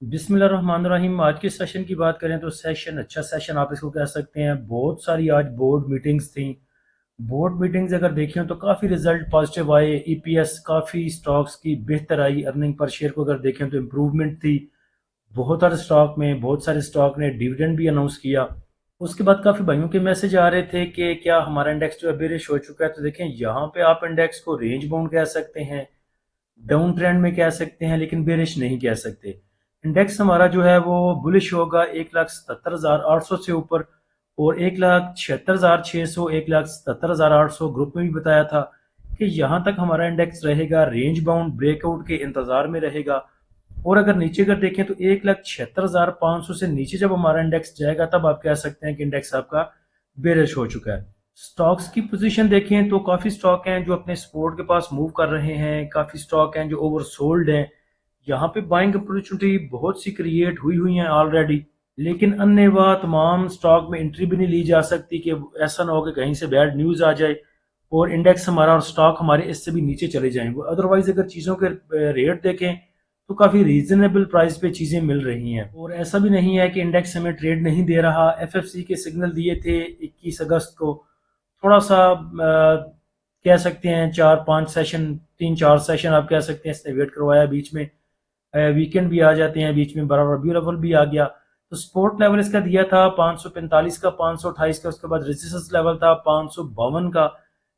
बिस्मिल्लाहिर्रहमानिर्रहीम। आज के सेशन की बात करें तो सेशन अच्छा सेशन आप इसको कह सकते हैं। बहुत सारी आज बोर्ड मीटिंग्स थी। बोर्ड मीटिंग्स अगर देखें तो काफ़ी रिजल्ट पॉजिटिव आए। ईपीएस काफ़ी स्टॉक्स की बेहतर आई। अर्निंग पर शेयर को अगर देखें तो इम्प्रूवमेंट थी बहुत सारे स्टॉक ने डिविडेंड भी अनाउंस किया। उसके बाद काफ़ी भाइयों के मैसेज आ रहे थे कि क्या हमारा इंडेक्स जो है बेरिश हो चुका है। तो देखें यहाँ पे आप इंडेक्स को रेंज बाउंड कह सकते हैं, डाउन ट्रेंड में कह सकते हैं, लेकिन बेरिश नहीं कह सकते। इंडेक्स हमारा जो है वो बुलिश होगा 1,77,800 से ऊपर, और 1,76,600, 1,77,800 ग्रुप में भी बताया था कि यहाँ तक हमारा इंडेक्स रहेगा, रेंज बाउंड ब्रेकआउट के इंतजार में रहेगा। और अगर नीचे अगर देखें तो 1,76,500 से नीचे जब हमारा इंडेक्स जाएगा तब आप कह सकते हैं कि इंडेक्स आपका बेरिश हो चुका है। स्टॉक्स की पोजीशन देखें तो काफ़ी स्टॉक हैं जो अपने सपोर्ट के पास मूव कर रहे हैं, काफ़ी स्टॉक हैं जो ओवरसोल्ड हैं। यहाँ पे बाइंग अपॉर्चुनिटी बहुत सी क्रिएट हुई हुई हैं ऑलरेडी, लेकिन अन्य व तमाम स्टॉक में एंट्री भी नहीं ली जा सकती कि ऐसा ना हो कि कहीं से बैड न्यूज़ आ जाए और इंडेक्स हमारा और स्टॉक हमारे इससे भी नीचे चले जाएं। अदरवाइज अगर चीज़ों के रेट देखें तो काफ़ी रीजनेबल प्राइस पे चीज़ें मिल रही हैं, और ऐसा भी नहीं है कि इंडेक्स हमें ट्रेड नहीं दे रहा। एफएफसी के सिग्नल दिए थे 21 अगस्त को, थोड़ा सा कह सकते हैं 4-5 सेशन, 3-4 सेशन आप कह सकते हैं इसने वेट करवाया। बीच में वीकेंड भी आ जाते हैं, बीच में बड़ा रबी अव्वल भी आ गया। तो सपोर्ट लेवल इसका दिया था 545 का, 528 का। उसके बाद रेजिस्टेंस लेवल था 552 का,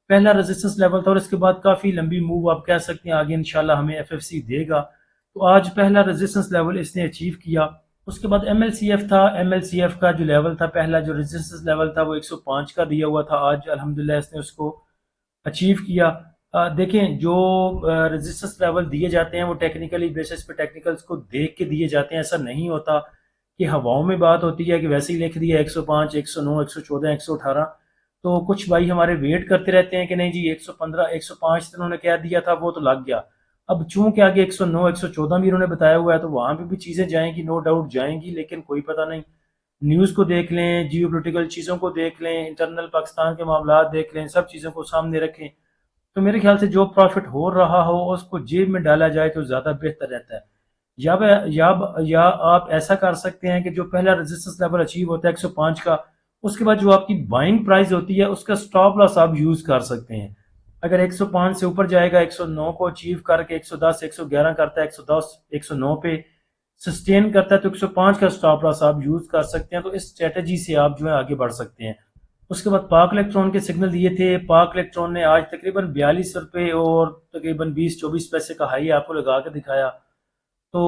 पहला रेजिस्टेंस लेवल था। और इसके बाद काफ़ी लंबी मूव आप कह सकते हैं आगे इंशाल्लाह हमें एफएफसी देगा। तो आज पहला रेजिस्टेंस लेवल इसने अचीव किया। उसके बाद एमएलसीएफ था। एमएलसीएफ का जो लेवल था, पहला जो रेजिस्टेंस लेवल था वो 105 का दिया हुआ था। आज अल्हम्दुलिल्लाह इसने उसको अचीव किया। देखें जो रेजिस्टेंस लेवल दिए जाते हैं वो टेक्निकली बेसिस पे टेक्निकल्स को देख के दिए जाते हैं। ऐसा नहीं होता कि हवाओं में बात होती है कि वैसे ही लिख दिया 105, 109, 114, 118। तो कुछ भाई हमारे वेट करते रहते हैं कि नहीं जी 115, 105 इन्होंने क्या दिया था वो तो लग गया। अब चूंकि आगे 109, 114 भी इन्होंने बताया हुआ है तो वहां पे भी चीजें जाएंगी, नो डाउट जाएंगी, लेकिन कोई पता नहीं। न्यूज़ को देख लें, जियो पोलिटिकल चीज़ों को देख लें, इंटरनल पाकिस्तान के मामला देख लें, सब चीज़ों को सामने रखें। तो मेरे ख्याल से जो प्रॉफिट हो रहा हो उसको जेब में डाला जाए तो ज़्यादा बेहतर रहता है। या आप ऐसा कर सकते हैं कि जो पहला रेजिस्टेंस लेवल अचीव होता है 105 का, उसके बाद जो आपकी बाइंग प्राइस होती है उसका स्टॉप लॉस आप यूज़ कर सकते हैं। अगर 105 से ऊपर जाएगा, 109 को अचीव करके 110, 111 करता है, 110, 109 पे सस्टेन करता है तो 105 का स्टॉप लॉस आप यूज़ कर सकते हैं। तो इस स्ट्रेटजी से आप जो है आगे बढ़ सकते हैं। उसके बाद पाक इलेक्ट्रॉन के सिग्नल दिए थे। पाक इलेक्ट्रॉन ने आज तकरीबन 42 रुपये और तकरीबन 20-24 पैसे का हाई आपको लगा के दिखाया। तो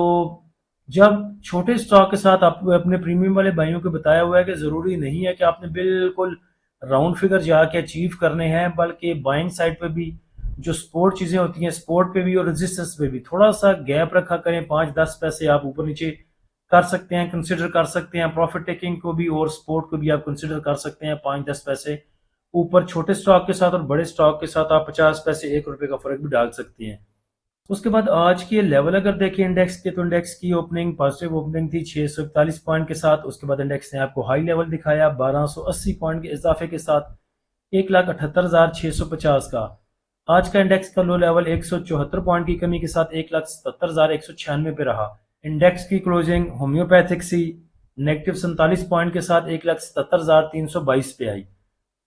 जब छोटे स्टॉक के साथ आपको अपने प्रीमियम वाले भाइयों को बताया हुआ है कि ज़रूरी नहीं है कि आपने बिल्कुल राउंड फिगर जाके अचीव करने हैं, बल्कि बाइंग साइड पे भी जो सपोर्ट चीज़ें होती हैं, सपोर्ट पे भी और रेजिस्टेंस पे भी थोड़ा सा गैप रखा करें। 5-10 पैसे आप ऊपर नीचे कर सकते हैं, कंसिडर कर सकते हैं। प्रॉफिट टेकिंग को भी और सपोर्ट को भी आप कंसिडर कर सकते हैं। 5-10 पैसे ऊपर छोटे स्टॉक के साथ और बड़े स्टॉक के साथ आप 50 पैसे, 1 रुपये का फर्क भी डाल सकते हैं। उसके बाद आज के लेवल अगर देखें इंडेक्स के, तो इंडेक्स की ओपनिंग पॉजिटिव ओपनिंग थी 641 पॉइंट के साथ। उसके बाद इंडेक्स ने आपको हाई लेवल दिखाया 1280 पॉइंट के इजाफे के साथ 1,78,650 का। आज का इंडेक्स का लो लेवल 174 पॉइंट की कमी के साथ 1,77,196 पे रहा। इंडेक्स की क्लोजिंग होम्योपैथिक सी नेगेटिव 47 पॉइंट के साथ 1,77,322 पे आई।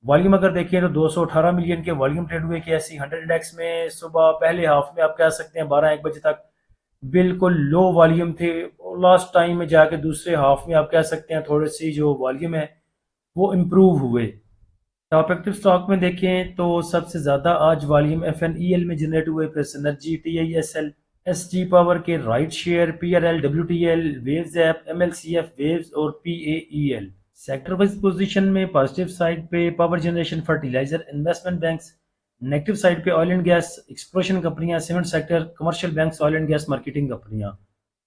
वॉल्यूम अगर देखिए तो 218 मिलियन के वॉल्यूम ट्रेड हुए कि ऐसी 100 इंडेक्स में सुबह पहले हाफ में आप कह सकते हैं 12-1 बजे तक बिल्कुल लो वॉल्यूम थे। लास्ट टाइम में जाके दूसरे हाफ में आप कह सकते हैं थोड़ी सी जो वॉल्यूम है वो इम्प्रूव हुए। टॉप एक्टिव स्टॉक में देखें तो सबसे ज़्यादा आज volume F N E L में जनरेट हुए, press energy, T I S L, S T power के right share, P R L, W T L, waves app, M L C F waves और P A E L. Sector wise position में positive side पे power generation, fertiliser, investment banks. Negative side पे oil and gas, exploration कंपनियां, cement sector, commercial banks, oil and gas marketing कंपनियां।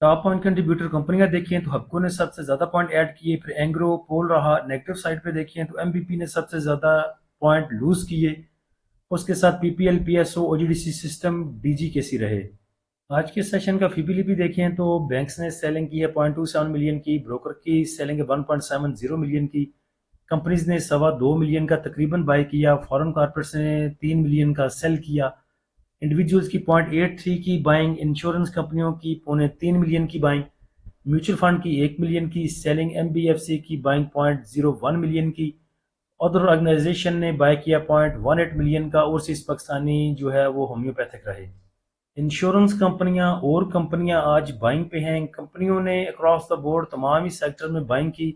Top point contributor कंपनियां देखिए तो हबको ने सबसे ज्यादा पॉइंट ऐड किए, फिर एंग्रो, पोल रहा। नेगेटिव साइड पे देखिए तो एमबीपी ने सबसे ज्यादा पॉइंट लूज किए। उसके साथ PPL, PSO, OGDC system, DG KC रहे। आज के सेशन का फीपीलीपी देखें तो बैंक्स ने सेलिंग की है 0.27 मिलियन की, ब्रोकर की सेलिंग है 1.70 मिलियन की, कंपनीज ने 2.25 मिलियन का तकरीबन बाय किया, फॉरेन कॉर्पोरेट्स ने 3 मिलियन का सेल किया, इंडिविजुअल्स की 0.83 की बाइंग, इंश्योरेंस कंपनियों की 3.25 मिलियन की बाइंग। म्यूचुअल फंड की 1 मिलियन की, सेलिंग एमबीएफसी की बाइंग 0.01 मिलियन की, अदर ऑर्गेनाइजेशन ने बाय किया 0.18 मिलियन का, और सिर्फ पाकिस्तानी जो है वो होम्योपैथिक रहे। इंश्योरेंस कंपनियां और कंपनियां आज बाइंग पे हैं। कंपनियों ने अक्रॉस द बोर्ड तमाम ही सेक्टर में बाइंग की,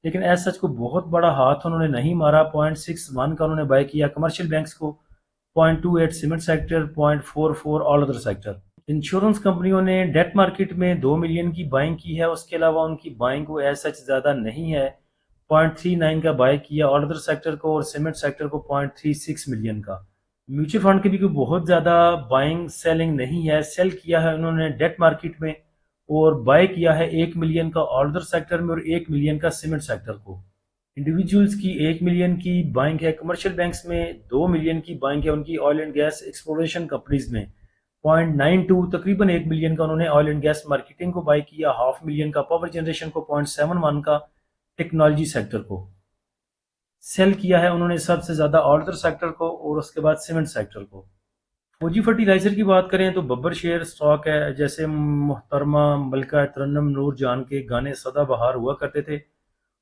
लेकिन एज सच को बहुत बड़ा हाथ उन्होंने नहीं मारा। 0.61 का उन्होंने बाय किया कमर्शियल बैंक्स को, 0.28 cement sector, 0.44 all other sector. Insurance कंपनियों ने डेट मार्केट में 2 मिलियन की बाइंग की है, उसके अलावा उनकी बाइंग को एज सच ज़्यादा नहीं है। 0.39 का बाय किया ऑल अदर सेक्टर को, और सीमेंट सेक्टर को 0.36 मिलियन का। म्यूचुअल फंड की भी कोई बहुत ज़्यादा बाइंग सेलिंग नहीं है। सेल किया है उन्होंने डेट मार्केट में, और बाय किया है 1 मिलियन का ऑल अदर सेक्टर में और 1 मिलियन का सीमेंट सेक्टर को। इंडिविजुअल्स की 1 मिलियन की बाइंग है, कमर्शियल बैंक्स में 2 मिलियन की बाइंग है उनकी oil and gas exploration companies में। 0.92 तकरीबन 1 मिलियन का उन्होंने ऑयल एंड गैस मार्केटिंग को बाय किया, हाफ मिलियन का पावर जनरेशन को, 0.71 का टेक्नोलॉजी सेक्टर को। सेल किया है उन्होंने सबसे ज़्यादा ऑर्डर सेक्टर को, और उसके बाद सीमेंट सेक्टर को। फौजी फर्टिलाइजर की बात करें तो बब्बर शेयर स्टॉक है। जैसे मोहतरमा मलका तरन्नुम नूर जान के गाने सदाबहार हुआ करते थे,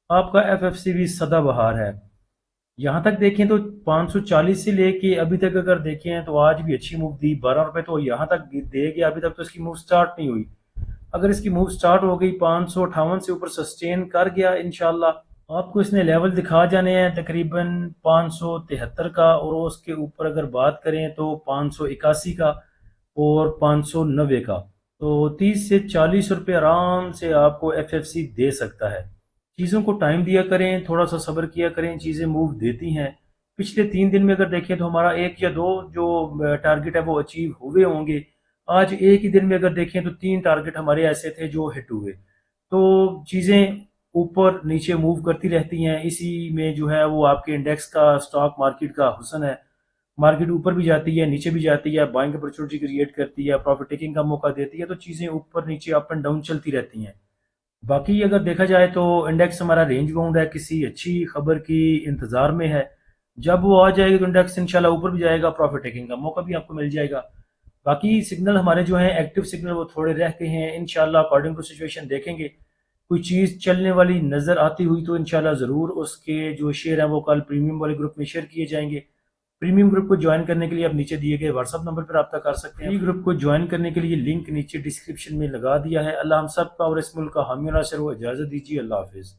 आपका एफएफसी भी सदाबहार है। यहाँ तक देखें तो 540 से लेके अभी तक अगर देखें तो आज भी अच्छी मूव दी, 12 रुपए तो यहाँ तक दे गया, अभी तक तो इसकी मूव स्टार्ट नहीं हुई। अगर इसकी मूव स्टार्ट हो गई 558 से ऊपर सस्टेन कर गया, इंशाल्लाह आपको इसने लेवल दिखा जाने हैं तकरीबन 573 का, और उसके ऊपर अगर बात करें तो 581 का और 590 का। तो 30 से 40 रुपए आराम से आपको एफएफसी दे सकता है। चीज़ों को टाइम दिया करें, थोड़ा सा सब्र किया करें, चीज़ें मूव देती हैं। पिछले 3 दिन में अगर देखें तो हमारा 1 या 2 जो टारगेट है वो अचीव हुए होंगे। आज एक ही दिन में अगर देखें तो 3 टारगेट हमारे ऐसे थे जो हिट हुए। तो चीज़ें ऊपर नीचे मूव करती रहती हैं, इसी में जो है वो आपके इंडेक्स का, स्टॉक मार्केट का हुस्न है। मार्केट ऊपर भी जाती है, नीचे भी जाती है, बाइंग अपॉर्चुनिटी क्रिएट करती है, प्रॉफिट टेकिंग का मौका देती है, तो चीज़ें ऊपर नीचे अप एंड डाउन चलती रहती हैं। बाकी अगर देखा जाए तो इंडेक्स हमारा रेंज बाउंड है, किसी अच्छी खबर की इंतजार में है। जब वो आ जाएगी तो इंडेक्स इंशाल्लाह ऊपर भी जाएगा, प्रॉफिट टेकिंग का मौका भी आपको मिल जाएगा। बाकी सिग्नल हमारे जो हैं एक्टिव सिग्नल वो थोड़े रह गए हैं, इंशाल्लाह अकॉर्डिंग टू सिचुएशन देखेंगे। कोई चीज़ चलने वाली नज़र आती हुई तो इंशाल्लाह ज़रूर उसके जो शेयर हैं वो कल प्रीमियम वाले ग्रुप में शेयर किए जाएंगे। प्रीमियम ग्रुप को ज्वाइन करने के लिए आप नीचे दिए गए व्हाट्सअप नंबर पर रब्ता कर सकते हैं। फ्री ग्रुप को ज्वाइन करने के लिए लिंक नीचे डिस्क्रिप्शन में लगा दिया है। अल्लाह हम सब का और इस मुल्क का हामी और नासिर हो। इजाज़त दीजिए, अल्लाह हाफिज़।